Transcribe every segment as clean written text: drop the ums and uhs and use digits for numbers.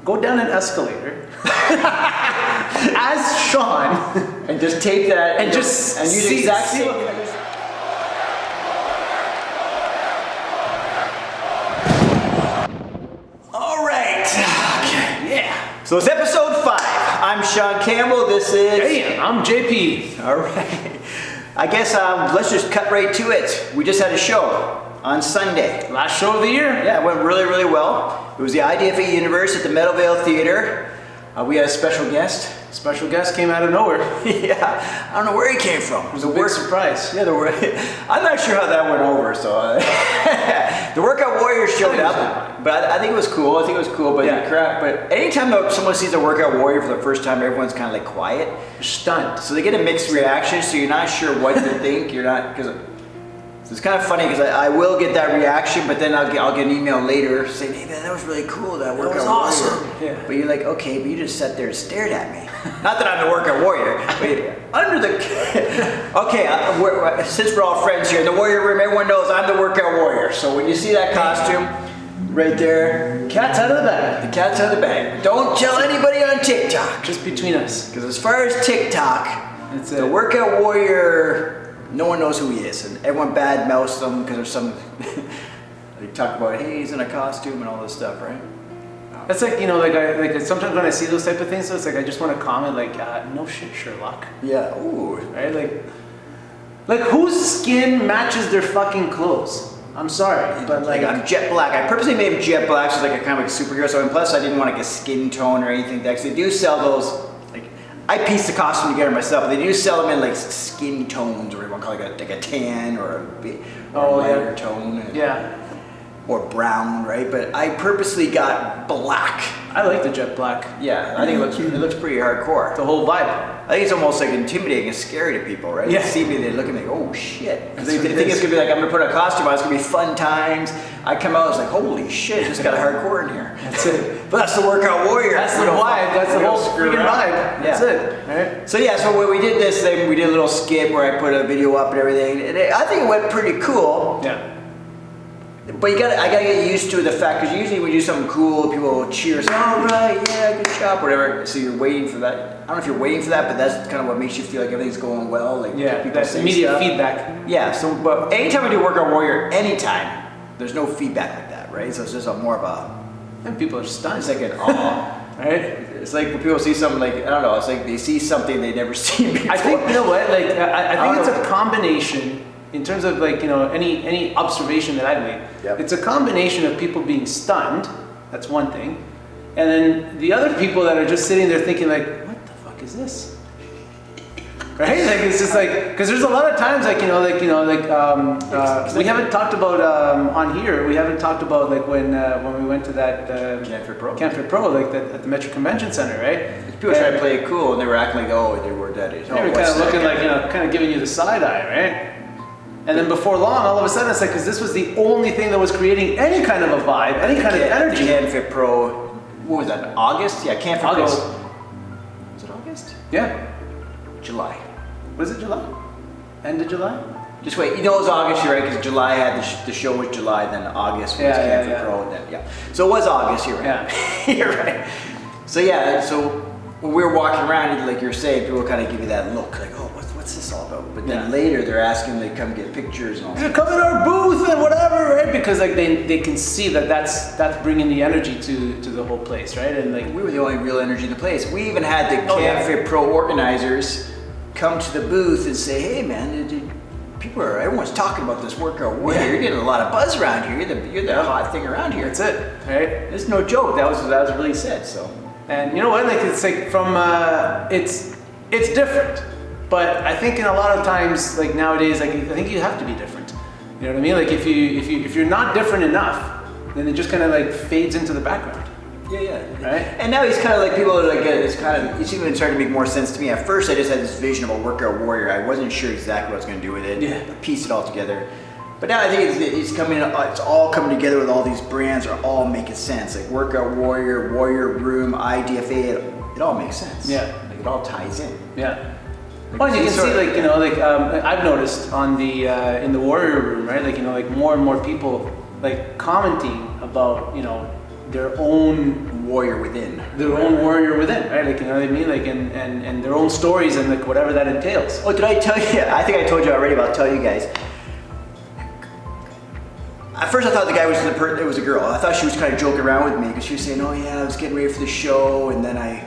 go down an escalator as Shaun and just tape that and just and use the exact same. All right. Okay. Yeah. So it's episode 5. I'm Shaun Campbell. This is. Hey, I'm JP. All right. I guess let's just cut right to it. We just had a show on Sunday. Last show of the year. Yeah, it went really, really well. It was the IDFA Universe at the Meadowvale Theatre. We had a special guest. Special guest came out of nowhere. Yeah, I don't know where he came from. It was a big surprise. Yeah, I'm not sure how that went over. So the Workout Warriors showed up, but I think it was cool. But Yeah. But anytime someone sees a Workout Warrior for the first time, everyone's kind of like quiet, Stunned. so they get a mixed reaction. So you're not sure what to think. You're not because. So it's kind of funny because I will get that reaction, but then I'll get an email later saying, "Hey man, that was really cool. That Workout was Warrior." awesome. Yeah. But you're like, okay, but you just sat there and stared at me. Not that I'm the Workout Warrior, but under the okay. Since we're all friends here in the Warrior Room, everyone knows I'm the Workout Warrior. So when you see that costume right there, Cat's out of the bag. the cat's out of the bag. Don't tell anybody on TikTok, Just between us. because as far as TikTok, That's the it. Workout Warrior. No one knows who he is, and everyone bad mouths him because there's some. They talk about, hey, he's in a costume and all this stuff, right? That's like, you know, like sometimes when I see those type of things, so it's like I just want to comment like, no shit, Sherlock. Yeah. Ooh. Right? Like whose skin matches their fucking clothes? I'm sorry, but Like I'm jet black. I purposely made him jet black, so it's like a kind of like superhero. So and plus, I didn't want like a skin tone or anything. They actually do sell those. Like I pieced the costume together myself. They do sell them in like skin tones, or you want to call it like a tan or a lighter tone. yeah. Or brown, right? But I purposely got black. I like the jet black. Yeah, I think it looks pretty hardcore. The whole vibe. I think it's almost like intimidating and scary to people, right? Yeah. They see me, they look at me like, oh shit. Because they That's what it think is. it's gonna be like, I'm gonna put a costume on, it's gonna be fun times. I come out, it's like, holy shit, it just got hardcore in here. That's it. But that's the Workout Warrior. That's the We don't vibe. That's the we don't whole screw freaking around. vibe. That's it. Right? So yeah, so when we did this thing, we did a little skit where I put a video up and everything. And I think it went pretty cool. Yeah. But I gotta get used to the fact, because usually when you do something cool, people will cheer, say, all right, yeah, good job, whatever. So you're waiting for that. I don't know if you're waiting for that, but that's kind of what makes you feel like everything's going well. Like Yeah, people that's say immediate stuff. feedback. Yeah, so, but anytime I do Workout Warrior, anytime, there's no feedback like that, right? So it's just more of a, And people are stunned. it's like an awe, right? It's like when people see something like, I don't know, it's like they see something they never seen before. I think, you know what, like, I think don't it's know. a combination, in terms of like, you know, any observation that I've made. Yep. It's a combination of people being stunned, that's one thing, and then the other people that are just sitting there thinking like, what the fuck is this? Right? Like, it's just like, because there's a lot of times like, we haven't talked about, on here, we haven't talked about like when we went to that CanFitPro. CanFitPro, like at the Metro Convention Center, right? People try to play it cool, and they were acting like, oh, they were that age. They were kind of looking like, you know, kind of giving you the side eye, right? And then before long, all of a sudden, it's like, because this was the only thing that was creating any kind of a vibe, any kind of energy. The CanFitPro, what was that, August? Yeah, CanFitPro. August. Was it August? Yeah. July. Was it July? End of July? Just wait, you know it was August, you're right, because July had the show was July, then August was CanFitPro, and then, yeah. So it was August, you're right. Yeah. You're right. So yeah, so when we were walking around, like you're saying, people kind of give you that look, like, oh, what's this all about? But then later they're asking they come get pictures and all that. Come in our booth and whatever, right? Because like they can see that that's bringing the energy to the whole place, right? And like We were the only real energy in the place. We even had the CanFitPro organizers come to the booth and say, hey man, everyone's talking about this Workout Warrior. You're getting a lot of buzz around here. You're the hot thing around here. That's it, right? It's no joke. That was really said. So, And you know what? Like it's like from it's different, but I think in a lot of times, like nowadays, like I think you have to be different. You know what I mean? Like if you're not different enough, then it just kind of like fades into the background. yeah. Right? And now he's kind of like, people are like, it's even starting to make more sense to me. At first, I just had this vision of a Workout Warrior. I wasn't sure exactly what I was going to do with it. Yeah. I pieced it all together. But now I think it's all coming together with all these brands are all making sense. Like Workout Warrior, Warrior Room, IDFA, it all makes sense. Yeah. Like it all ties in. Yeah. Well, you can see, like, you know, like I've noticed on the in the Warrior Room, right? Like, you know, like more and more people like commenting about, you know, their own warrior within. Their own warrior within, right? Like, you know what I mean? Like, and their own stories and like whatever that entails. Oh, did I tell you? I think I told you already, but I'll tell you guys. At first I thought the guy was it was a girl. I thought she was kind of joking around with me because she was saying, oh yeah, I was getting ready for the show, and then I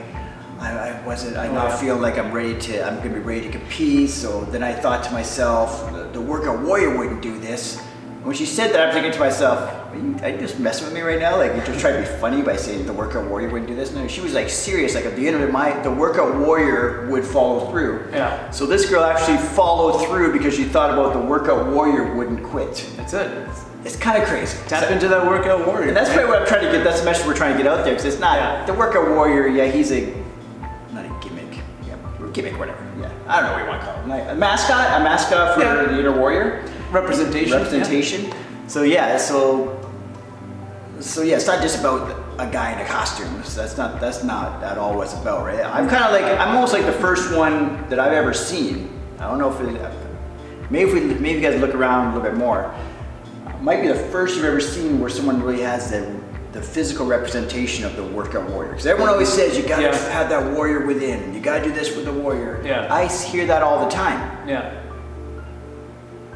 now feel like I'm gonna be ready to compete. So then I thought to myself, the workout warrior wouldn't do this. When she said that, I'm thinking to myself, are you just messing with me right now? Like, you just trying to be funny by saying the workout warrior wouldn't do this? No, she was like serious. Like, at the end of it, the workout warrior would follow through. Yeah. So this girl actually followed through because she thought about the workout warrior wouldn't quit. That's it. It's kind of crazy. Tap into that workout warrior. And that's what I'm trying to get. That's the message we're trying to get out there. Because it's not the workout warrior. Yeah, he's not a gimmick. Yeah, gimmick, whatever. Yeah, I don't know what you want to call it. Like a mascot for the inner warrior. Representation. Yeah. So yeah, it's not just about a guy in a costume. So that's not at all what it's about, right? I'm almost like the first one that I've ever seen. I don't know if maybe you guys look around a little bit more. Might be the first you've ever seen where someone really has the physical representation of the workout warrior. Because everyone always says you gotta have that warrior within. You gotta do this with the warrior. Yeah. I hear that all the time. Yeah.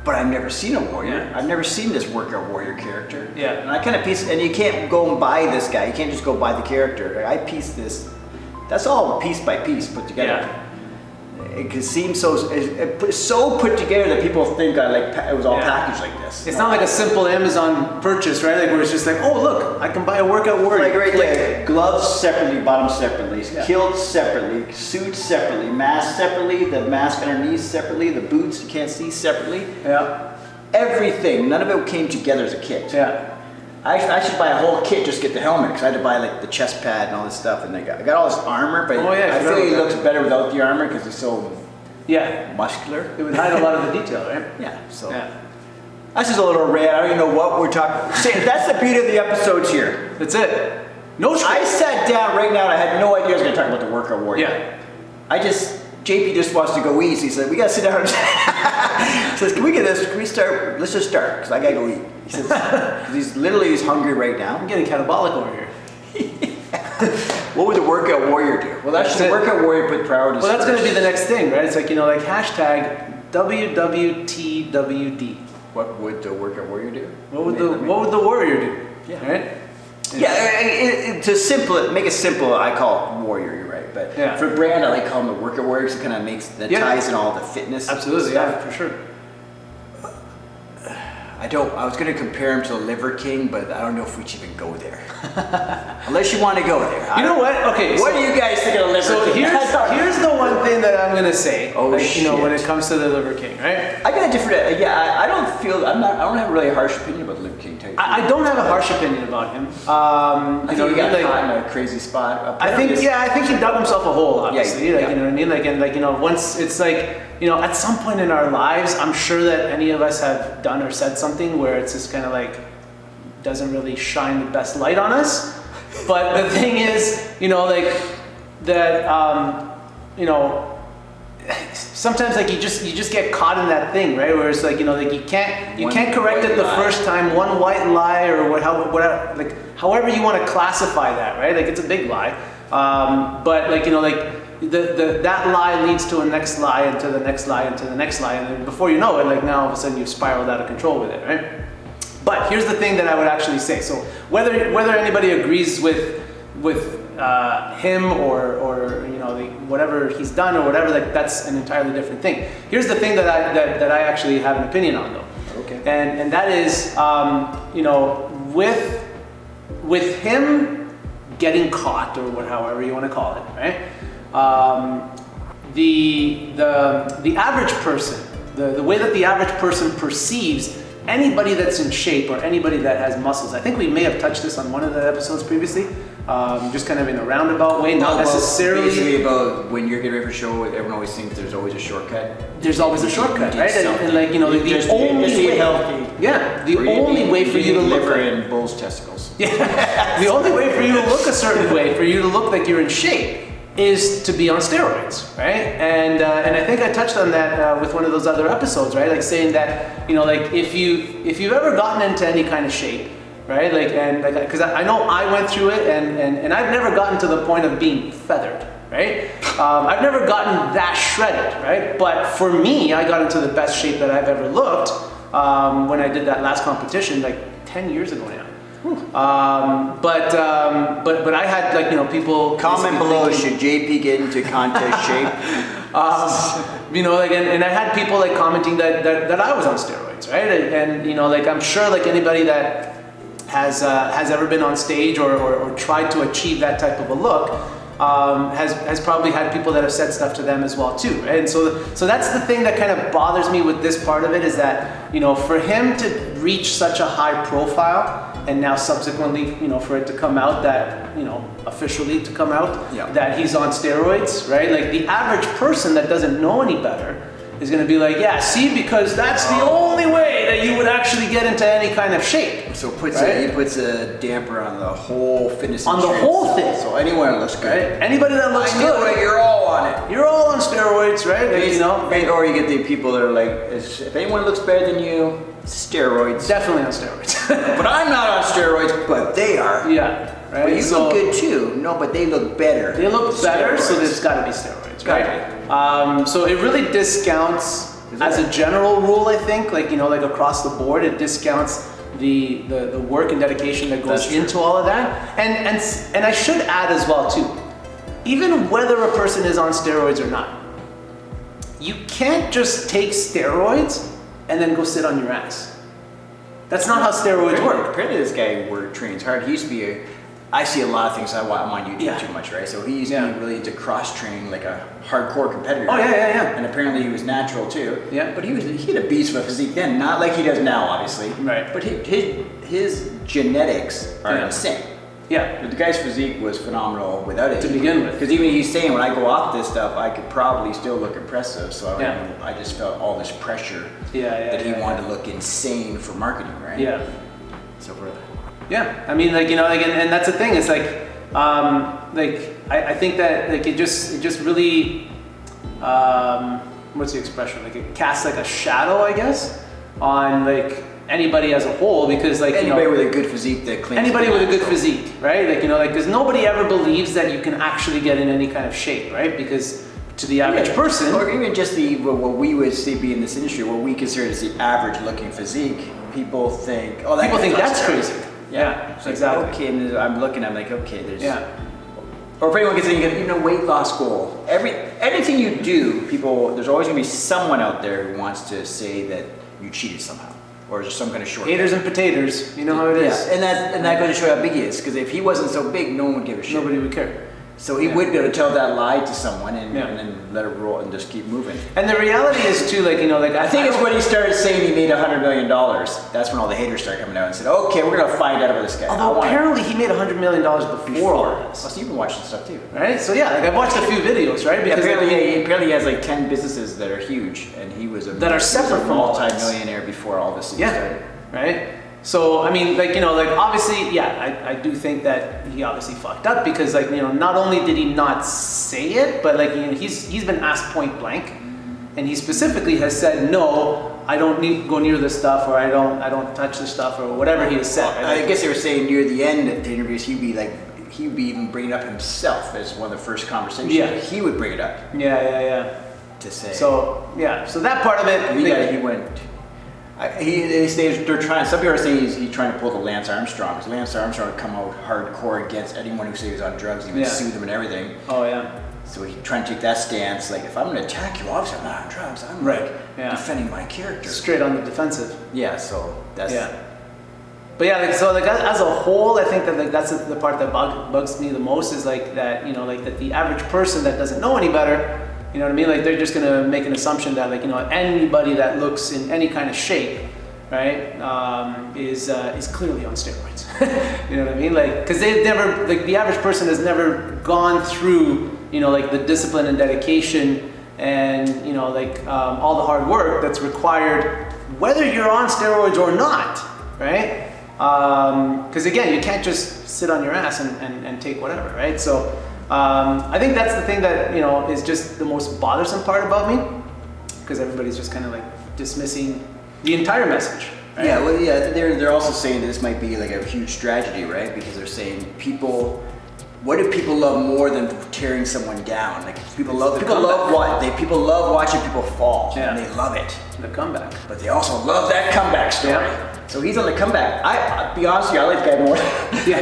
But I've never seen a warrior. Yeah. I've never seen this workout warrior character. Yeah. And I kind of piece, and you can't go and buy this guy. You can't just go buy the character. I piece this. That's all piece by piece put together. Yeah. It seems so put together that people think it was all packaged like this. It's not like a simple Amazon purchase, right? Like where it's just like, oh look, I can buy a workout warrior. Like right there, gloves separately, bottoms separately, kilts separately, suits separately, mask separately, the mask underneath separately, the boots you can't see separately. Yeah. Everything, none of it came together as a kit. Yeah. I should buy a whole kit just to get the helmet because I had to buy like the chest pad and all this stuff, and I got all this armor, but I feel he looks better without the armor because he's so muscular. It would hide a lot of the detail, right? Yeah. So that's just a little rant. I don't even know what we're talking. That's the beauty of the episodes here. That's it. No script. I sat down right now and I had no idea I was going to talk about the workout warrior. Yeah. JP just wants to go easy. He said, we got to sit down. He says, can we get this? Can we start? Let's just start because I got to go eat. He says, because he's hungry right now. I'm getting catabolic over here. What would the workout warrior do? Well, that's the workout warrior put priorities. Well, that's going to be the next thing, right? It's like, like hashtag WWTWD. What would the workout warrior do? What would the warrior do? Yeah. Right? To make it simple, I call it warrior. You're right. But for brand, I like calling them the workout warrior because it kind of makes the ties in all the fitness. Absolutely, stuff. For sure. I was going to compare him to the Liver King, but I don't know if we should even go there. Unless you want to go there. You know what? Okay. What do you guys think of the Liver King? Here's the one thing that I'm going to say. Oh, shit. When it comes to the Liver King, right? I got a different. I don't have really a harsh opinion about the Liver King. I don't have a harsh opinion about him. I think he got caught in a crazy spot. I think he dug himself a hole. Obviously, you know what I mean. Once it's like. At some point in our lives, I'm sure that any of us have done or said something where it's just kind of like doesn't really shine the best light on us. But the thing is, sometimes like you just get caught in that thing, right? Where it's like you can't correct it the first time. One white lie or however you want to classify that, right? Like it's a big lie, but that lie leads to a next lie and to the next lie and to the next lie, and then before you know it, now all of a sudden you've spiraled out of control with it, right? But here's the thing that I would actually say. So whether anybody agrees with him or whatever he's done or whatever, that's an entirely different thing. Here's the thing that I actually have an opinion on though. Okay. And that is with him getting caught or however you want to call it, right? The average person, the way that the average person perceives anybody that's in shape or anybody that has muscles. I think we may have touched this on one of the episodes previously, just kind of in a roundabout way, not necessarily. Basically about when you're getting ready for a show, everyone always thinks there's always a shortcut. There's always a shortcut, right? And the only way, the only way for you to look in bull's testicles. Yeah, the only way for you to look a certain way, for you to look like you're in shape, is to be on steroids, right? And I think I touched on that with one of those other episodes, right? Like saying that if you've ever gotten into any kind of shape right? Like, and like, because I know I went through it, and I've never gotten to the point of being feathered, right? I've never gotten that shredded, right? But for me, I got into the best shape that I've ever looked when I did that last competition, like 10 years ago now. But I had, like, you know, people comment below, should JP get into contest shape? You know, like, and I had people like commenting that I was on steroids, right? And you know, like, I'm sure like anybody that has ever been on stage or tried to achieve that type of a look has probably had people that have said stuff to them as well too, right? And so that's the thing that kind of bothers me with this part of it, is that, you know, for him to reach such a high profile, and now subsequently, you know, for it to come out that, you know, officially to come out that he's on steroids, right? Like, the average person that doesn't know any better is going to be like, yeah, see, because that's the only way that you would actually get into any kind of shape. So it puts a damper on the whole fitness on insurance. the whole thing. So anyone that looks good. Right? Anybody that looks good, you're all on it. You're all on steroids, right? Like, you know, or you get the people that are like, if anyone looks better than you, steroids. Definitely on steroids. But I'm not on steroids, but they are. Yeah. Right? But you look good too. No, but they look better. They look better, so there's got to be steroids, right? So it really discounts, as a general rule, I think, like, you know, like across the board, it discounts the work and dedication that goes into all of that. And I should add as well too, even whether a person is on steroids or not, you can't just take steroids and then go sit on your ass. That's not how steroids work. Apparently this guy trains hard. He used to be I see a lot of things I'm on YouTube too much, right? So he used to be really into cross training, like a hardcore competitor. Oh yeah. And apparently he was natural too. Yeah. But he had a beast of a physique then, not like he does now, obviously. Right. But his genetics are insane. Yeah. But the guy's physique was phenomenal without it. To begin with. Because even he's saying, when I go off this stuff, I could probably still look impressive. So I just felt all this pressure that he wanted to look insane for marketing, right? Yeah. So for yeah, I mean, like, you know, like, and that's the thing. It's like I think that, like, it just really, what's the expression? Like, it casts like a shadow, I guess, on like anybody as a whole, because like anybody with a good physique that claims anybody with a good physique, right? Like, you know, like, because nobody ever believes that you can actually get in any kind of shape, right? Because to the average person, or even just what we would see be in this industry, what we consider as the average looking physique, people think, people think that's crazy. Yeah, so exactly. Okay, and I'm looking, I'm like, okay, there's. Yeah. Or if anyone gets even a weight loss goal, anything you do, there's always going to be someone out there who wants to say that you cheated somehow, or there's some kind of shortcut. Haters and potatoes, you know how it is. Yeah, and that goes to show how big he is, because if he wasn't so big, no one would give a shit. Nobody would care. So he would be able to tell that lie to someone and then let it roll and just keep moving. And the reality is too, like, you know, like, I think it's when he started saying he made $100 million. That's when all the haters started coming out and said, "Okay, we're gonna find out about this guy." Although apparently he made $100 million before all this. Oh, so you've been watching stuff too, right? So yeah, like, I've watched a few videos, right? Because apparently he has like 10 businesses that are huge, and he was that are separate from multi-millionaire before all this started. Right. So, I mean, like, you know, like, obviously, I do think that he obviously fucked up, because, like, you know, not only did he not say it, but, like, you know, he's been asked point blank, and he specifically has said, no, I don't need to go near this stuff, or I don't touch this stuff, or whatever he has said. Right? I guess they were saying near the end of the interviews, he'd be even bringing it up himself as one of the first conversations. Yeah. He would bring it up. Yeah. To say. So, yeah, so that part of it. He went. They're trying. Some people are saying he's trying to pull the Lance Armstrong, because Lance Armstrong would come out hardcore against anyone who said he was on drugs. He would sue them and everything. Oh yeah. So he's trying to take that stance, like, if I'm going to attack you, obviously I'm not on drugs. I'm defending my character. Straight on the defensive. Yeah. So that's. Yeah. But yeah, like, so, like, as a whole, I think that, like, that's the part that bugs me the most, is like that, you know, like, that the average person that doesn't know any better. You know what I mean? Like, they're just gonna make an assumption that, like, you know, anybody that looks in any kind of shape, right, is clearly on steroids. You know what I mean? Like, because they've never, like, the average person has never gone through, you know, like, the discipline and dedication and, you know, like, all the hard work that's required, whether you're on steroids or not, right? Because again, you can't just sit on your ass and take whatever, right? So. I think that's the thing that, you know, is just the most bothersome part about me, because everybody's just kind of like dismissing the entire message, Right? Yeah, well, yeah, they're also saying that this might be like a huge tragedy, right? Because they're saying what do people love more than tearing someone down? Like people love watching people fall, and they love it. The comeback. But they also love that comeback story. Yeah. So he's on the comeback. I'll be honest with you, I like the guy more.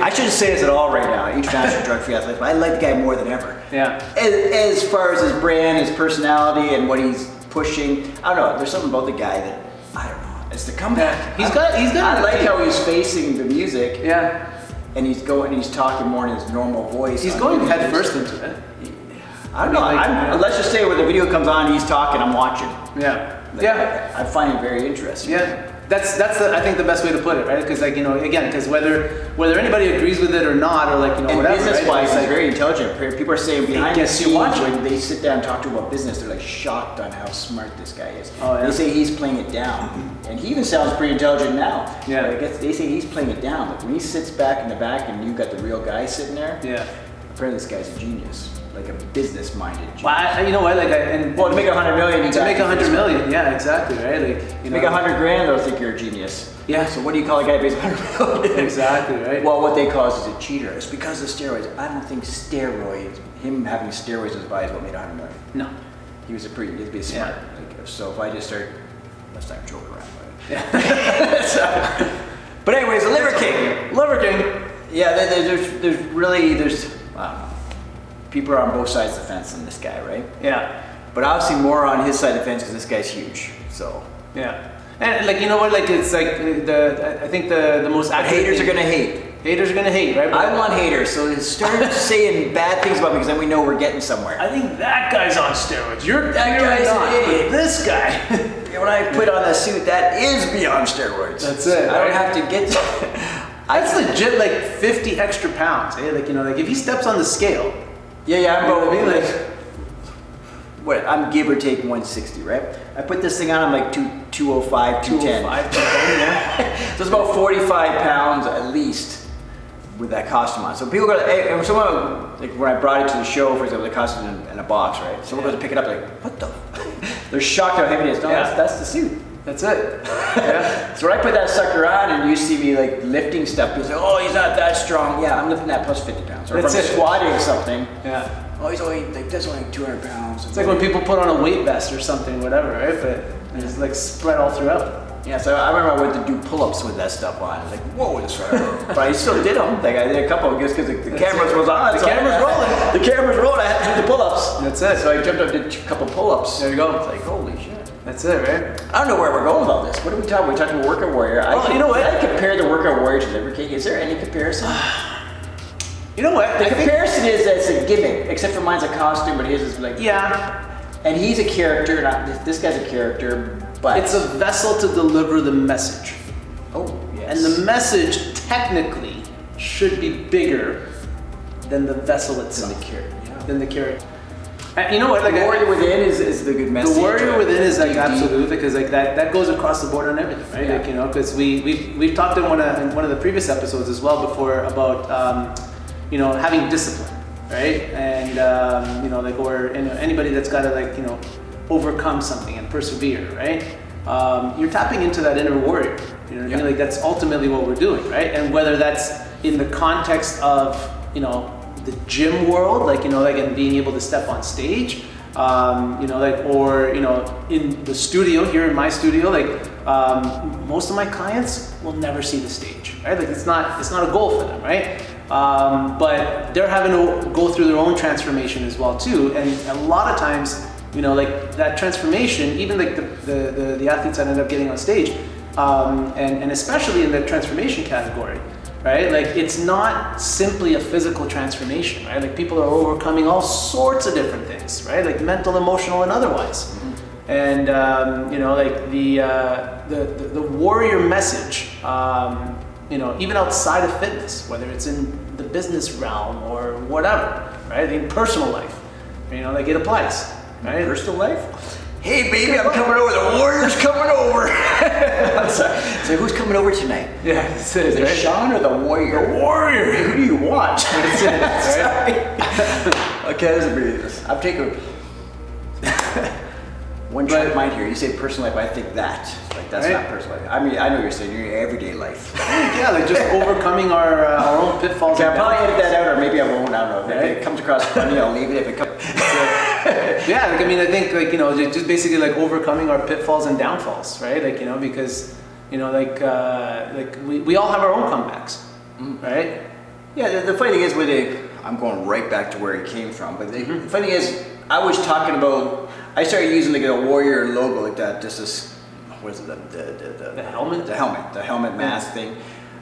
I shouldn't say this at all right now, international drug-free athlete, but I like the guy more than ever. Yeah. As far as his brand, his personality, and what he's pushing, I don't know. There's something about the guy that I don't know. It's the comeback. He's got. I like how he's facing the music. Yeah. And he's talking more in his normal voice. He's going head first into it. I don't know. Let's just say when the video comes on, he's talking, I'm watching. Yeah. I find it very interesting. Yeah. That's I think the best way to put it, right? Because because whether anybody agrees with it or not, or whatever. Business wise, right? he's very intelligent. People are saying behind the scenes watching. when they sit down and talk to him about business, they're like shocked on how smart this guy is. Oh, yeah. They say he's playing it down, and he even sounds pretty intelligent now. Yeah. They say he's playing it down, but when he sits back in the back and you got the real guy sitting there, apparently this guy's a genius. Like a business-minded genius. Well, you know what? To make $100 million, to make $100 million, yeah, exactly, right? To make $100 grand, they'll think you're a genius. Yeah. So what do you call a guy based on $100 million? Exactly, right? Well, what they call is a cheater. It's because of steroids. I don't think him having steroids was why is what made $100 million. No. He was pretty smart. Yeah. So if I just start, let's not joke around. Yeah. But anyways, the Liver King. Liver King. Yeah, there's I don't know. People are on both sides of the fence on this guy, right? Yeah. But obviously more on his side of the fence because this guy's huge. So. Yeah. And you know what? It's like I think the most accurate haters are gonna hate. Haters are gonna hate, right? But I want haters, so start saying bad things about me because then we know we're getting somewhere. I think that guy's on steroids. That guy's an idiot. This guy. When I put on that suit, that is beyond steroids. That's it. I don't have to get. That's legit 50 extra pounds. Eh? If he steps on the scale. Yeah, I'm probably what? I'm give or take 160, right? I put this thing on, I'm like 205, 210. 205, 210, yeah. So it's about 45 pounds at least with that costume on. So people go, and someone, when I brought it to the show, for example, the costume in a box, right? Someone goes to pick it up, like, what the? They're shocked how heavy it is. No, that's the suit. That's it. Yeah. So when I put that sucker on and you see me lifting stuff, people say, oh, he's not that strong. Yeah, I'm lifting that plus 50 pounds. Or if I'm squatting something. Yeah. Oh, that's only 200 pounds. It's like when people put on a weight vest or something, whatever, right? But it's spread all throughout. Yeah, so I remember I went to do pull-ups with that stuff on. I was like, whoa, this right. But I still did them. I did a couple just because the camera was on. The camera's rolling. The camera's rolling. I had to do the pull-ups. That's it. So I jumped up and did a couple pull-ups. There you go. It's like, holy shit. That's it, right? I don't know where we're going with all this. What are we talking about? We're talking about Workout Warrior. You know what? I compare the Workout Warrior to Liver King. Is there any comparison? You know what? The comparison is that it's a gimmick, except for mine's a costume, but his is like... Yeah. And he's a character, this guy's a character, but... It's a vessel to deliver the message. Oh, yes. And the message, technically, should be bigger than the vessel itself. Than the character. And you know what? The warrior within is the good message. The warrior within is absolutely, because that goes across the board on everything, right? Yeah. Because we've talked in one of the previous episodes as well before about having discipline, right? And or anybody that's got to overcome something and persevere, right? You're tapping into that inner warrior. You know what I mean? That's ultimately what we're doing, right? And whether that's in the context of the gym world, and being able to step on stage, or in the studio here in my studio, most of my clients will never see the stage, right? It's not a goal for them, right? But they're having to go through their own transformation as well too, and a lot of times, that transformation, even the athletes that end up getting on stage, and especially in the transformation category. Right? It's not simply a physical transformation, right? People are overcoming all sorts of different things, right? Mental, emotional, and otherwise. Mm-hmm. And, the warrior message, even outside of fitness, whether it's in the business realm or whatever, right? In personal life, it applies, right? Personal life? Hey baby, I'm coming over. The warrior's coming over. So who's coming over tonight? Yeah, is it right? Shaun or the warrior? The warrior. Who do you want? Sorry. Okay, let's read this. I'm taking. One track mind here. You say personal life, I think that. Like that's not personal life. I mean, I know what you're saying. Your everyday life. Yeah, like just overcoming our own pitfalls. Okay, I'll probably edit that out, or maybe I won't. I don't know. If it comes across funny, I'll leave it. If it comes, yeah, like I mean, I think like just basically like overcoming our pitfalls and downfalls, right? Like because like we all have our own comebacks, right? Yeah. The funny thing is with I'm going right back to where he came from. But the funny thing is, I was talking about. I started using like a warrior logo like that. Just this, what is it? The helmet. The helmet mask thing.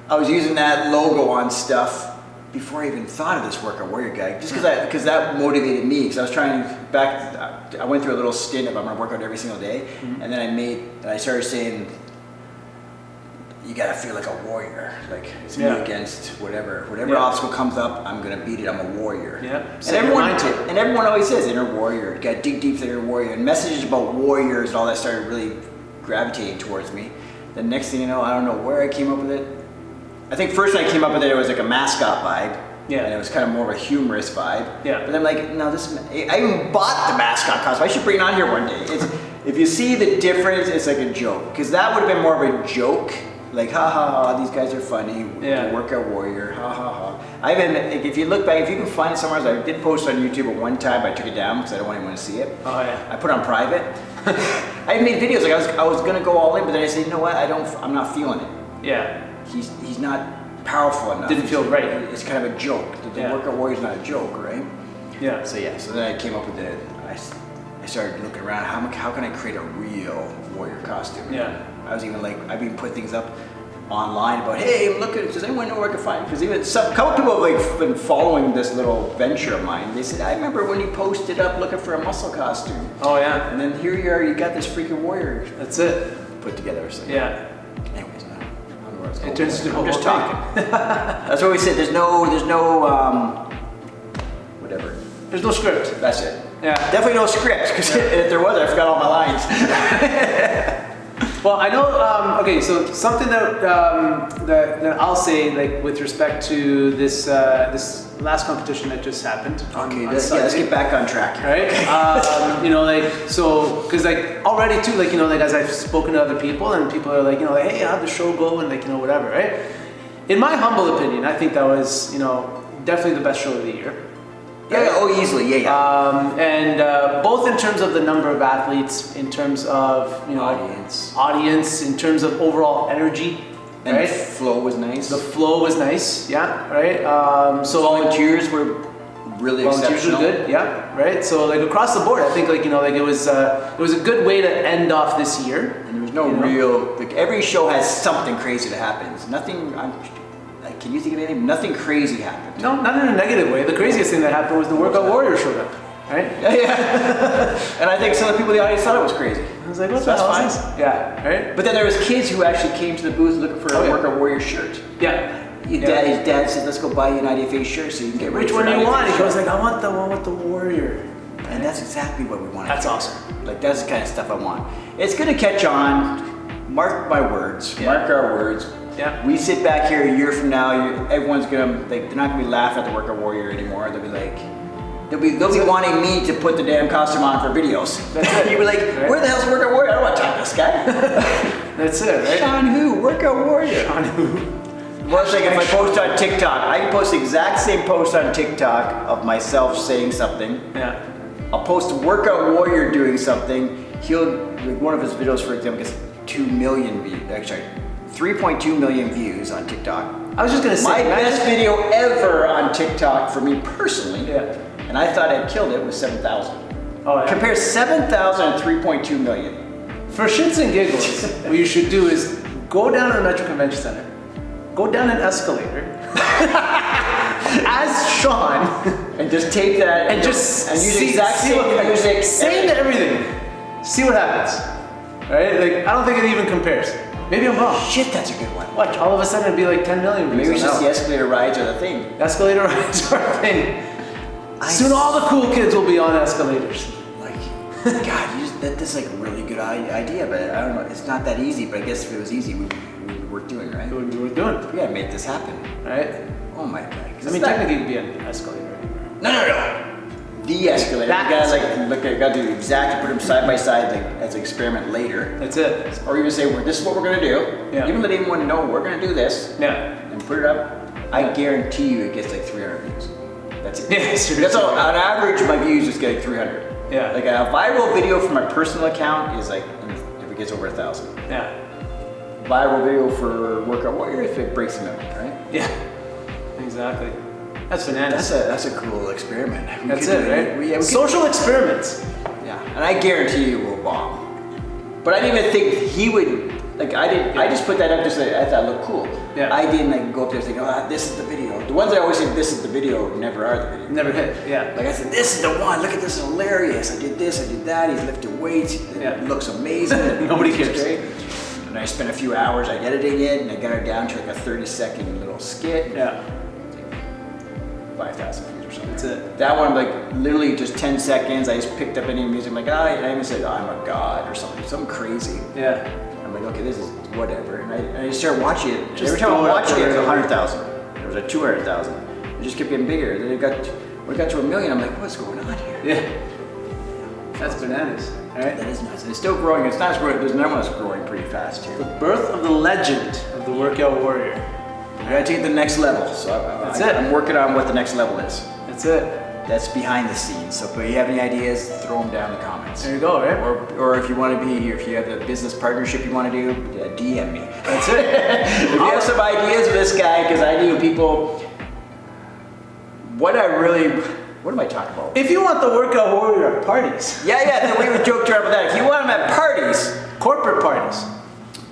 I was using that logo on stuff before I even thought of this workout warrior guy. Just because that motivated me. Because I was trying I went through a little stint of I'm gonna work out every single day, and then I started saying, you gotta feel like a warrior. Like it's me against whatever obstacle comes up, I'm gonna beat it. I'm a warrior. Yeah. And everyone always says inner warrior. You gotta dig deep to the inner warrior. And messages about warriors and all that started really gravitating towards me. The next thing you know, I don't know where I came up with it. I think first when I came up with it, it was like a Mascot vibe. Yeah. And it was kind of more of a humorous vibe. Yeah. But I'm like, no, I even bought the Mascot costume. I should bring it on here one day. If you see the difference, it's like a joke. Because that would have been more of a joke. Like, ha ha ha, these guys are funny. Yeah. Workout warrior, ha ha ha. I even, like, if you look back, if you can find it somewhere else, I did post on YouTube at one time, but I took it down because I don't want anyone to see it. Oh yeah. I put it on private. I made videos, like I was gonna go all in, but then I said, you know what, I'm not feeling it. Yeah. He's not powerful enough. Didn't feel right. It's kind of a joke. The workout warrior's not a joke, right? Yeah. So then I came up with it. I started looking around, how can I create a real warrior costume? Yeah. I was even like, I've even put things up online about, hey, look at it. Does anyone know where I can find it? Because even a couple people have like been following this little venture of mine. They said, I remember when you posted up looking for a muscle costume. Oh yeah. And then here you are, you got this freaking warrior. That's it. Put together. So yeah. Anyways, I don't know where it's going. It turns into I'm just talking. That's what we said. There's no whatever. There's no script. That's it. Yeah. Definitely no script, because if there was, I forgot all my lines. Well, I know. Okay, so something that I'll say, like with respect to this last competition that just happened. Okay, let's get back on track. Right. Like so, because like already too, like like as I've spoken to other people, and people are like, like, hey, how'd the show go, and like whatever, right? In my humble opinion, I think that was definitely the best show of the year. Yeah, easily, and both in terms of the number of athletes, in terms of audience, in terms of overall energy, and right? The flow was nice. The flow was nice, yeah, right. So volunteers were really exceptional. Were good, yeah, right. So like across the board, I think like it was a good way to end off this year. And there was no real like every show has something crazy that happens. Nothing. Can you think of anything? Nothing crazy happened. No, not in a negative way. The craziest thing that happened was the workout warrior showed up, right? Yeah. And I think some of the people in the audience thought it was crazy. I was like, what the hell is this? Yeah, right? But then there was kids who actually came to the booth looking for a workout warrior shirt. Yeah. His dad said, let's go buy you an IDFA shirt so you can get ready. Which one do you want? He goes like, I want the one with the warrior. And that's exactly what we want. That's awesome. Like that's the kind of stuff I want. It's gonna catch on. Mark my words. Yeah. Mark our words. Yeah. We sit back here a year from now, everyone's gonna they're not gonna be laughing at the workout warrior anymore. They'll be like, they'll be wanting me to put the damn costume on for videos. That's it. You'll be like, where the hell's the workout warrior? I don't want to talk to this guy. That's it, right? Shaun who? Workout warrior. Shaun who? Well, it's like if I post on TikTok, I can post the exact same post on TikTok of myself saying something. Yeah. I'll post a workout warrior doing something. One of his videos, for example, gets 2 million views. Actually, 3.2 million views on TikTok. I was just gonna say, my best video ever on TikTok for me personally, and I thought I'd killed it, was 7,000. Oh, yeah. Compare 7,000 and 3.2 million. For shits and giggles, what you should do is go down to the Metro Convention Center, go down an escalator, as Shaun, and just tape that, and use the exact same music, same to everything. See what happens, right? Like I don't think it even compares. Maybe I'm wrong. Shit, that's a good one. Watch, all of a sudden it'd be like 10 million views. Maybe it's just the escalator rides are the thing. Escalator rides are a thing. Soon all the cool kids will be on escalators. Like, God, that's like a really good idea, but I don't know. It's not that easy, but I guess if it was easy, we'd be worth doing, right? It would be worth doing. We gotta make this happen. Right? Oh my God. I mean, technically it could be an escalator anywhere. No. de-escalate. You gotta like look at, gotta do exactly, put them side by side like, as an experiment later. That's it. Or even say, well, this is what we're gonna do. Yeah. Even let anyone know we're gonna do this. Yeah. And put it up. I guarantee you it gets like 300 views. That's it. Yeah, That's all. On average, my views just get like 300. Yeah. Like a viral video from my personal account is like, if it gets over 1,000. Yeah. Viral video for Workout Warrior if it breaks a million, right? Yeah. Exactly. That's bananas. That's a cool experiment. That's it, right? Social experiments. Yeah, and I guarantee you it will bomb. But I didn't even think he would. Like I did. I just put that up just so I thought it looked cool. Yeah. I didn't like go up there thinking, oh, this is the video. The ones I always say this is the video never are the video. Never hit. Yeah. Like I said, this is the one. Look at this, hilarious. I did this, I did that. He's lifting weights. It looks amazing. Nobody cares. Great. And I spent a few hours editing it, and I got it down to like a 30-second little skit. Yeah. 5,000 views or something. That's it. That one, like literally just 10 seconds. I just picked up any music. I'm like, and I even said, I'm a god or something crazy. Yeah. I'm like, okay, this is whatever. And I just started watching it. Just every time I watched it, it was throw it 100,000. There was a 200,000. It just kept getting bigger. Then when it got to 1 million, I'm like, what's going on here? Yeah. That's bananas. All right. That is nuts. And it's still growing. It's not growing. There's another one that's growing pretty fast too. The birth of the legend of the workout warrior. We gotta take it to the next level. So I'm working on what the next level is. That's it. That's behind the scenes. So if you have any ideas, throw them down in the comments. There you go, right? Or if you want to be, if you have a business partnership you want to do, DM me. That's it. If you have some ideas for this guy, because I knew people, what am I talking about? If you want the workout warrior at parties. Yeah, we were joking around about that. If you want them at parties, Corporate parties.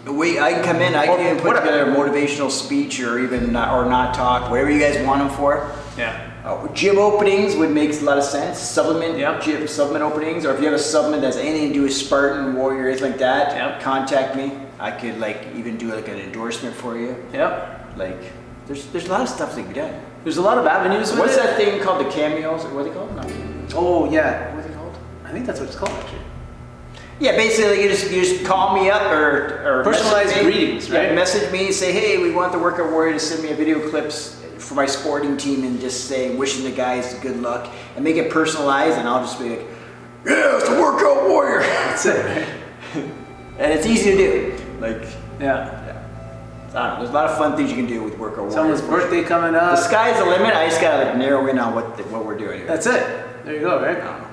I can come in, I can even put together a motivational speech or even not talk, whatever you guys want them for. Yeah. Gym openings would make a lot of sense. Supplement openings, or if you have a supplement that's anything to do with Spartan, Warrior, anything like that, contact me. I could like even do like an endorsement for you. Yep. Like, there's a lot of stuff that can be done. There's a lot of avenues with What's it. that thing called? The cameos? What are they called? No. Oh yeah. What are they called? I think that's what it's called actually. Yeah, basically you just call me up or personalized greetings, right? Yeah, message me, say, hey, we want the Workout Warrior to send me a video clips for my sporting team and just say, wishing the guys good luck and make it personalized, and I'll just be like, yeah, it's the Workout Warrior. That's it, right? And it's easy to do. Like, yeah. I don't know, there's a lot of fun things you can do with Workout Warrior. Someone's birthday coming up. The sky's the limit. I just gotta like narrow in on what we're doing here. That's it. There you go, right? I don't know.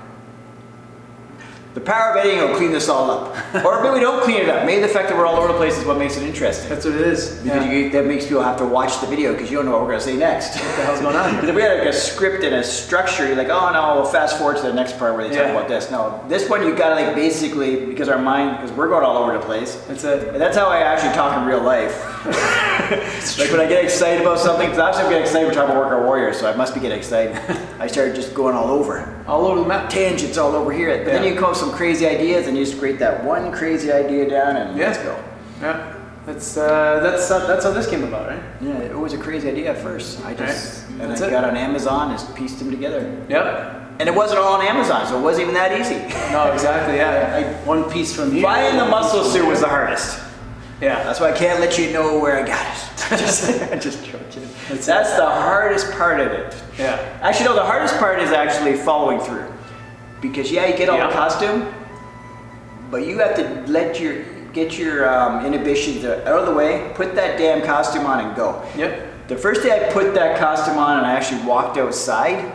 The power of editing will clean this all up. Or maybe we don't clean it up. Maybe the fact that we're all over the place is what makes it interesting. That's what it is. Because that makes people have to watch the video because you don't know what we're going to say next. What the hell's going on here? Because if we had like a script and a structure, you're like, oh no, we'll fast forward to the next part where they talk about this. No, this one you got to like basically, because we're going all over the place. That's it. And that's how I actually talk in real life. Like when I get excited about something, because obviously I'm getting excited, we're talking about Workout Warrior, so I must be getting excited. I started just going all over. All over the map. Tangents all over here. But then you come up with some crazy ideas and you just create that one crazy idea down and let's go. Yeah. That's how this came about, right? Yeah, it was a crazy idea at first. I got on Amazon and pieced them together. Yep. And it wasn't all on Amazon, so it wasn't even that easy. No, exactly, yeah. One piece from you. Finding the muscle suit was the hardest. Yeah. That's why I can't let you know where I got it. just joking. That's the hardest part of it. Yeah. Actually, no, the hardest part is actually following through. Because you get all the costume, but you have to get your inhibitions out of the way, put that damn costume on and go. Yep. The first day I put that costume on and I actually walked outside,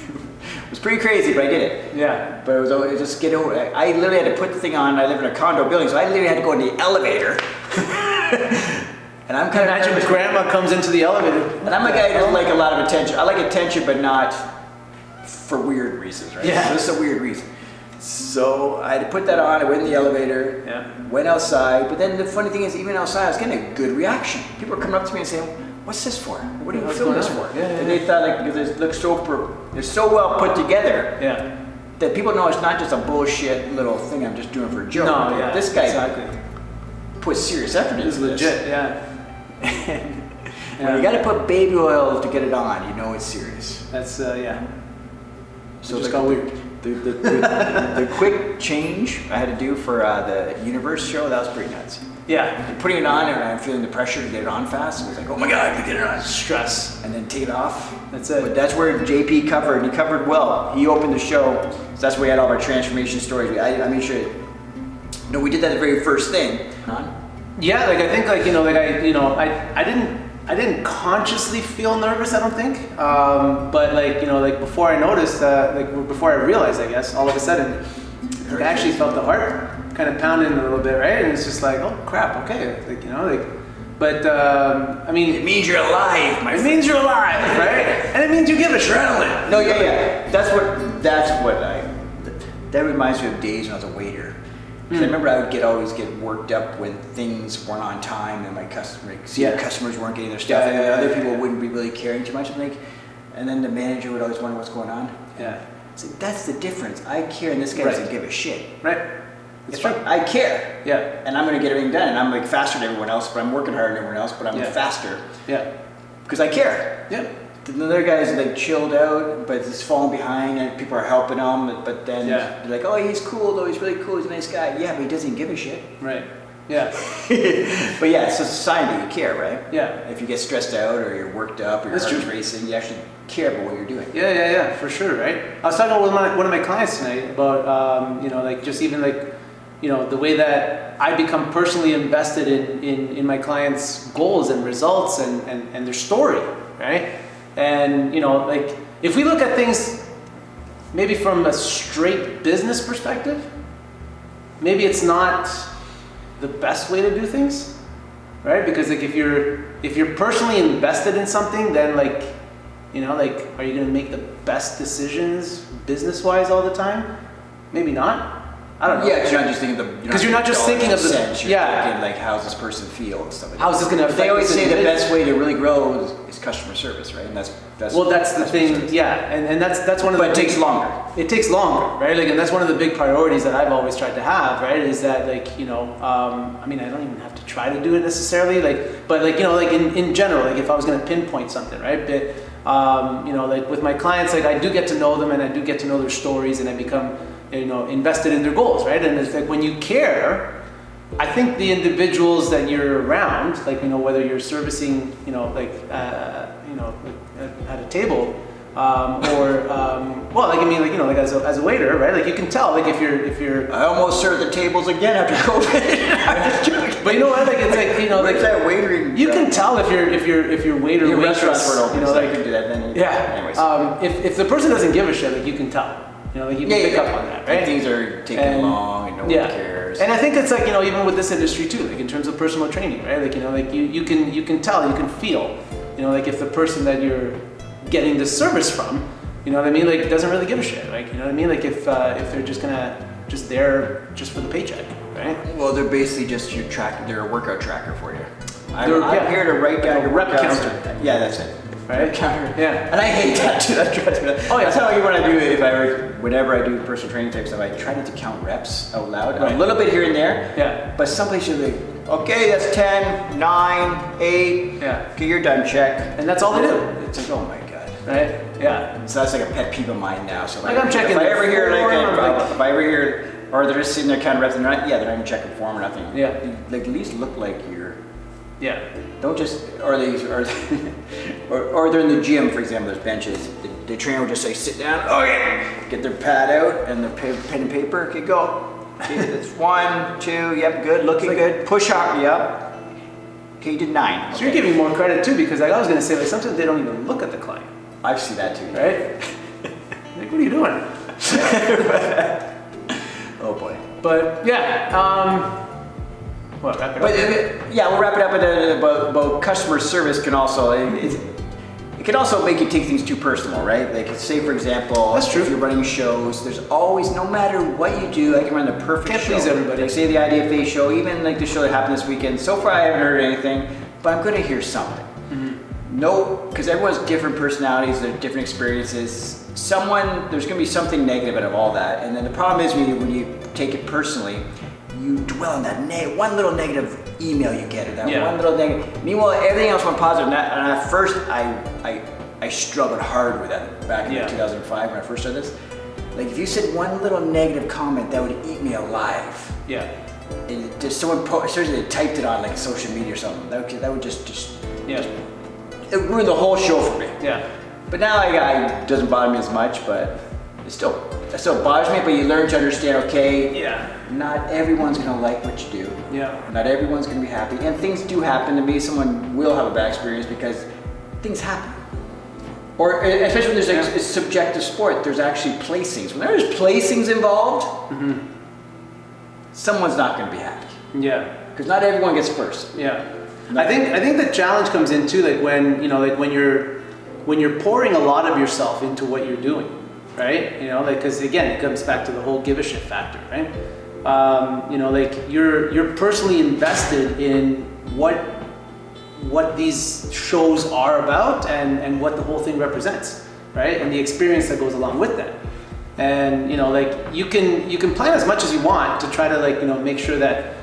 it was pretty crazy, but I did it. Yeah. But it was just get over it. I literally had to put the thing on. I live in a condo building, so I literally had to go in the elevator. And I'm kind of imagine grandma comes into the elevator. And I'm a guy who doesn't like a lot of attention. I like attention, but not for weird reasons, right? Yeah. So this is a weird reason. So I had to put that on. I went in the elevator, went outside. But then the funny thing is, even outside, I was getting a good reaction. People were coming up to me and saying, "What's this for? What are you filming this for?" And they thought, like, because it looks they're so well put together. Yeah. That people know it's not just a bullshit little thing I'm just doing for a joke. No, yeah. This guy exactly. put serious effort into this. It's legit, yeah. When you got to put baby oil to get it on, you know it's serious. That's yeah. So it just got weird. The quick change I had to do for the Universe show, that was pretty nuts. Yeah. Putting it on and I'm feeling the pressure to get it on fast. It was like, oh my God, I have to get it on. Stress. And then take it off. That's it. But that's where JP covered. He covered well. He opened the show. So that's where we had all of our transformation stories. I made sure, we did that the very first thing. Yeah, like I think like, I didn't consciously feel nervous, I don't think. But like, like before I noticed, before I realized, I guess, all of a sudden, like I actually felt the heart kind of pounding a little bit, right? And it's just like, oh crap, okay. But I mean, it means you're alive, my friend. It means you're alive, right? And it means you give a shit. Adrenaline. No, yeah. That reminds me of days when I was a waiter. Because I remember I would always get worked up when things weren't on time and my customers weren't getting their stuff, and other people wouldn't be really caring too much. And then the manager would always wonder what's going on. Yeah. So that's the difference. I care, and this guy doesn't give a shit. Right. It's true. I care. Yeah. And I'm going to get everything done. And I'm like faster than everyone else, but I'm working harder than everyone else, but I'm faster. Yeah. Because I care. Yeah. The other guys like chilled out, but he's falling behind, and people are helping him. But then they're like, "Oh, he's cool though. He's really cool. He's a nice guy." Yeah, but he doesn't give a shit. Right. Yeah. But yeah, it's a sign that you care, right? Yeah. If you get stressed out or you're worked up or your heart's racing, you actually care about what you're doing. Yeah, for sure, right? I was talking with one of my clients tonight about, just even the way that I become personally invested in my clients' goals and results and their story, right? And, if we look at things maybe from a straight business perspective, maybe it's not the best way to do things, right? Because if you're personally invested in something, then are you going to make the best decisions business-wise all the time? Maybe not. I don't know. Yeah, because you're not just thinking you're not just thinking of the sense. You're thinking like, how's this person feel and stuff like that. How's this going to affect? They always say the best way to really grow is customer service, right? And that's the thing. Service. Yeah, and that's one of the. But it takes longer. It takes longer, right? And that's one of the big priorities that I've always tried to have, right? Is that I don't even have to try to do it necessarily, but in general, if I was going to pinpoint something, right? But with my clients, I do get to know them and I do get to know their stories and I become invested in their goals, right? And it's like when you care, I think the individuals that you're around, whether you're servicing, at a table, as a waiter, right? You can tell, if you're. I almost served the tables again after COVID. But you know what? It's that waitering. You can tell if you're waiter. Your waitress, restaurants weren't open, so I can do that then. Yeah. Anyways. If the person doesn't give a shit, you can tell. You can pick up on that, right? And things are taking long and no one cares. And I think it's even with this industry too, in terms of personal training, right? You can tell, you can feel, if the person that you're getting this service from, doesn't really give a shit, if they're just there just for the paycheck, right? Well, they're basically just your tracker. They're a workout tracker for you. I'm here to write down your rep workouts. counter. Yeah, that's it. Right? Counter. Yeah. And I hate that too. That drives me nuts. Oh yeah. That's how when I do whenever I do personal training type stuff, I try not to count reps out loud. Right. A little bit here and there. Yeah. But some places you're like, okay, that's 10, 9, 8. Yeah. Okay, you're done. Check. And that's all they do. It's like, oh my god. Right? Yeah. So that's like a pet peeve of mine now. So I'm checking. If I ever hear or they're just sitting there counting reps and they're not even checking form or nothing. Yeah. At least look like you're. Yeah. Don't just, or they're in the gym, for example, there's benches. The trainer will just say, sit down, okay. Get their pad out and their pen and paper, okay, go. Okay, that's 1, 2, yep, good, looking good. Push up, yep. Okay, you did 9. Okay. So you're giving more credit too, because I was going to say, sometimes they don't even look at the client. I see that too. Right? What are you doing? Oh boy. But yeah, well, wrap it up. We'll wrap it up about customer service can also, it can also make you take things too personal, right? Say for example, that's true. If you're running shows, there's always, no matter what you do, I can run the perfect show. Can't please everybody. Say the IDFA show, even the show that happened this weekend. So far I haven't heard anything, but I'm gonna hear something. Mm-hmm. No, because everyone's different personalities, they're different experiences. There's gonna be something negative out of all that. And then the problem is when you take it personally, you dwell on that one little negative email you get, or that one little negative. Meanwhile, everything else went positive. And at first, I struggled hard with that back in 2005 when I first started this. Like if you said one little negative comment, that would eat me alive. Yeah. And just someone seriously typed it on like social media or something. That would just it ruined the whole show for me. Yeah. But now it doesn't bother me as much, but it still bothers me. But you learn to understand. Okay. Yeah. Not everyone's gonna like what you do. Yeah. Not everyone's gonna be happy, and things do happen to me. Someone will have a bad experience because things happen. Or especially when there's like a subjective sport, there's actually placings. When there's placings involved, someone's not going to be happy. Yeah. Because not everyone gets first. Yeah. I think the challenge comes in too, like when you're pouring a lot of yourself into what you're doing, right? Because again, it comes back to the whole give a shit factor, right? You're personally invested in what these shows are about and what the whole thing represents, right? And the experience that goes along with that. And you can plan as much as you want to try to make sure that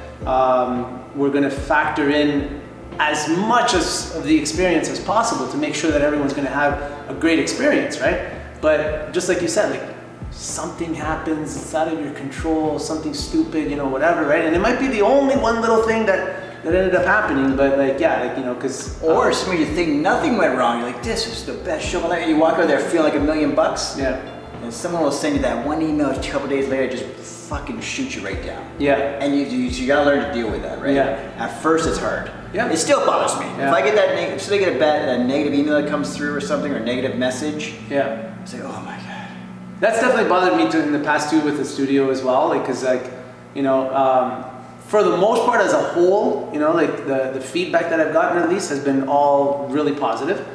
we're going to factor in as much of the experience as possible to make sure that everyone's going to have a great experience, right? But just like you said, something happens, it's out of your control, something stupid, whatever, right? And it might be the only one little thing that ended up happening, but because or some of you think nothing went wrong. You're like, this was the best show of my life. And you walk out there feeling like $1 million. Yeah. And someone will send you that one email a couple days later, just fucking shoot you right down. Yeah. And you gotta learn to deal with that, right? Yeah. At first it's hard. Yeah. It still bothers me. Yeah. If I get a negative email that comes through or something, or a negative message. Yeah. It's like, oh my God. That's definitely bothered me too in the past too with the studio as well, because for the most part as a whole, the feedback that I've gotten at least has been all really positive.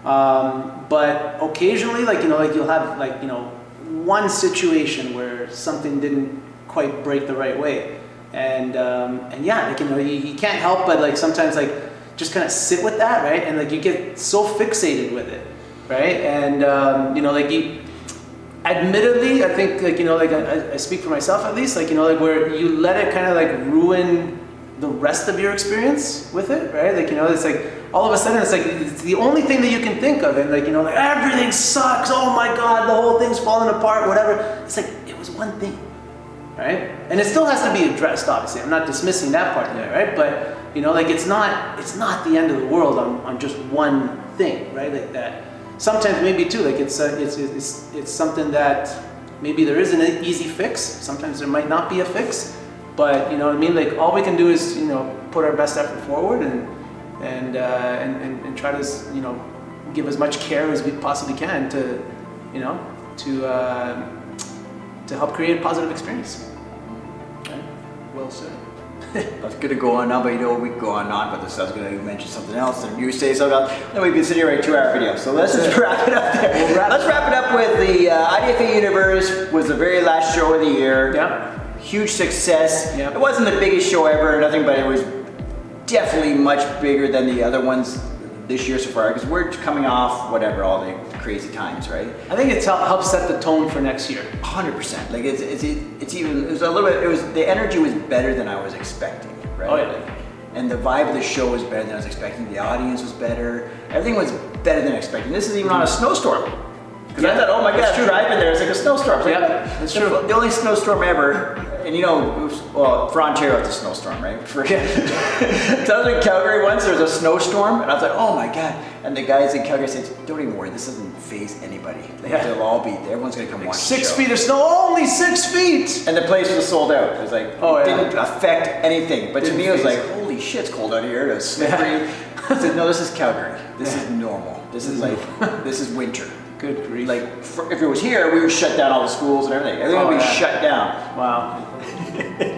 But occasionally, you'll have one situation where something didn't quite break the right way, and you can't help but sometimes just kind of sit with that, right? And you get so fixated with it, right? And admittedly, I think I speak for myself at least, where you let it kind of ruin the rest of your experience with it, right? It's all of a sudden it's the only thing that you can think of, and everything sucks. Oh my God, the whole thing's falling apart, whatever. It's it was one thing, right? And it still has to be addressed. Obviously, I'm not dismissing that part of it, right? But it's not the end of the world on just one thing, right? That. Sometimes maybe too, it's something that maybe there is an easy fix. Sometimes there might not be a fix, but all we can do is put our best effort forward and try to give as much care as we possibly can to help create a positive experience. Right? Well said. I was going to go on now, but we can go on, but this I was going to mention something else, and you say something else, then we can sit here a 2-hour video. So let's just wrap it up there. Let's wrap it up with the IDFA Universe was the very last show of the year. Yeah. Huge success. Yeah. It wasn't the biggest show ever or nothing, but it was definitely much bigger than the other ones this year so far, because we're coming off all the crazy times, right? I think it's helped set the tone for next year. 100%. The energy was better than I was expecting, right? Oh yeah. And the vibe of the show was better than I was expecting. The audience was better. Everything was better than I expected. This is even on a snowstorm. Because I thought, oh my God, driving there, it's like a snowstorm. That's true. The only snowstorm ever. And for Ontario, it's a snowstorm, right? So I was in Calgary once, there was a snowstorm, and I was like, oh my God. And the guys in Calgary said, don't even worry, this doesn't faze anybody. They'll all be there. Everyone's going to come watch the show. 6 feet of snow, only 6 feet! And the place was sold out. It was it didn't affect anything. But to me, it was like, holy shit, it's cold out here. It was slippery. I said, no, this is Calgary. This is normal. This is this is winter. Good grief. If it was here, we would shut down all the schools and everything. Everything would be shut down. Wow.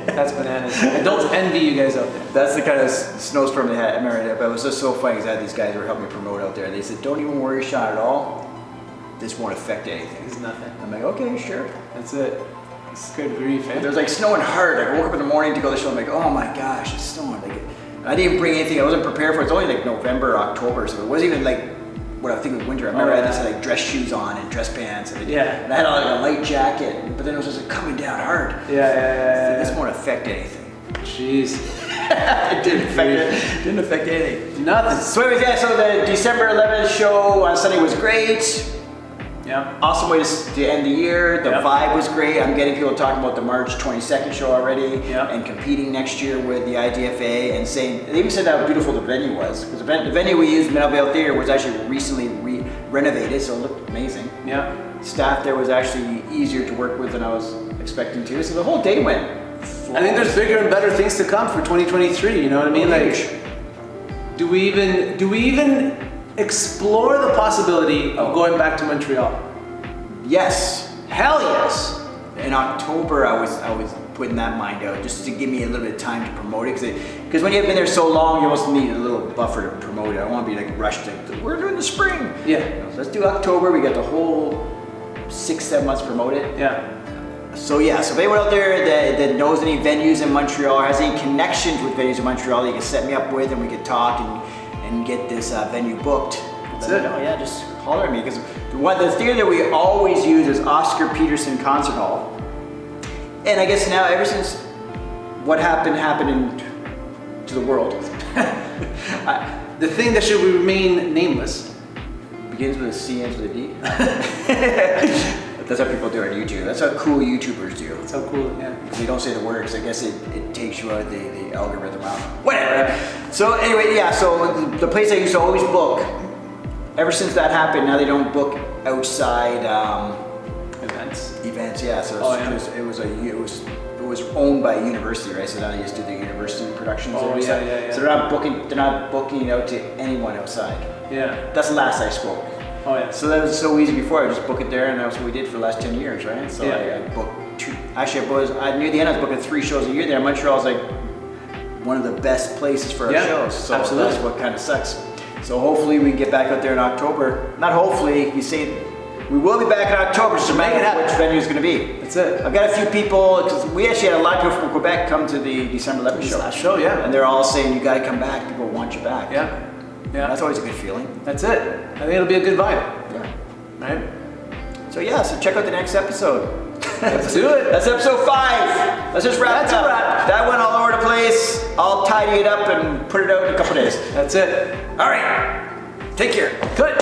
That's bananas. I don't envy you guys out there. That's the kind of snowstorm they had. I remember that, but it was just so funny because I had these guys who were helping me promote out there. They said, don't even worry, Shaun, at all. This won't affect anything. It's nothing. I'm like, okay, sure. That's it. It's good grief, eh? There was snowing hard. I woke up in the morning to go to the show. I'm like, oh my gosh, it's snowing. I didn't bring anything. I wasn't prepared for it. It's only November, October, so it wasn't even what I think was winter. I remember I had this dress shoes on and dress pants, and I had a light jacket, but then it was just coming down hard. Yeah. This won't affect anything. Jeez. It didn't affect anything. Nothing. So anyways, so the December 11th show on Sunday was great. Yeah. Awesome way to end the year. The Yeah. vibe was great. I'm getting people talking about the March 22nd show already, Yeah. and competing next year with the IDFA, and saying, they even said how beautiful the venue was, because the venue we used, Melville Theatre, was actually recently renovated, so it looked amazing. Yeah. Staff there was actually easier to work with than I was expecting to, so the whole day went flawless. I think there's bigger and better things to come for 2023. You know what I mean? Like, do we even explore the possibility of going back to Montreal? Yes. Hell yes. In October, I was putting that mind out just to give me a little bit of time to promote it, because when you've been there so long, you almost need a little buffer to promote it. I don't want to be like rushed to, we're doing the spring. Yeah. So let's do October. We got the whole 6-7 months to promote it. Yeah. So yeah, so if anyone out there that knows any venues in Montreal or has any connections with venues in Montreal that you can set me up with, and we could talk and get this venue booked. That's let me it. know. Yeah, just holler at me, because the theater that we always use is Oscar Peterson Concert Hall. And I guess now, ever since what happened to the world, The thing that should remain nameless. begins with a C, ends with a D. That's how people do it on YouTube. That's how cool YouTubers do. That's how cool. Yeah. They don't say the words. I guess it takes you out of the algorithm out. Whatever. So anyway, yeah. So the place I used to always book, ever since that happened, now they don't book outside events. Yeah. So it was owned by a university, right? So now they just do the university productions. Oh, every yeah, side. yeah, yeah. So they're not booking it out to anyone outside. Yeah. That's the last I spoke. Oh yeah. So that was so easy before. I just book it there, and that's what we did for the last 10 years, right? So Yeah. I booked 2. Actually, near the end, I was booking 3 shows a year there. Montreal's like one of the best places for our Yeah, shows. So absolutely. that's what kind of sucks. So hopefully we can get back out there in October. Not hopefully, you say we will be back in October, so Make it happen. which venue is going to be. That's it. I've got a few people, because we actually had a lot of people from Quebec come to the December 11th show. Last show, yeah. And they're all saying, you got to come back. People want you back. Yeah. Yeah. That's always a good feeling. That's it. I think it'll be a good vibe. Yeah. Right? So yeah, so check out the next episode. Let's do it. That's episode 5. Let's just wrap That's it up. a wrap. That went all over the place. I'll tidy it up and put it out in a couple days. That's it. All right. Take care. Good.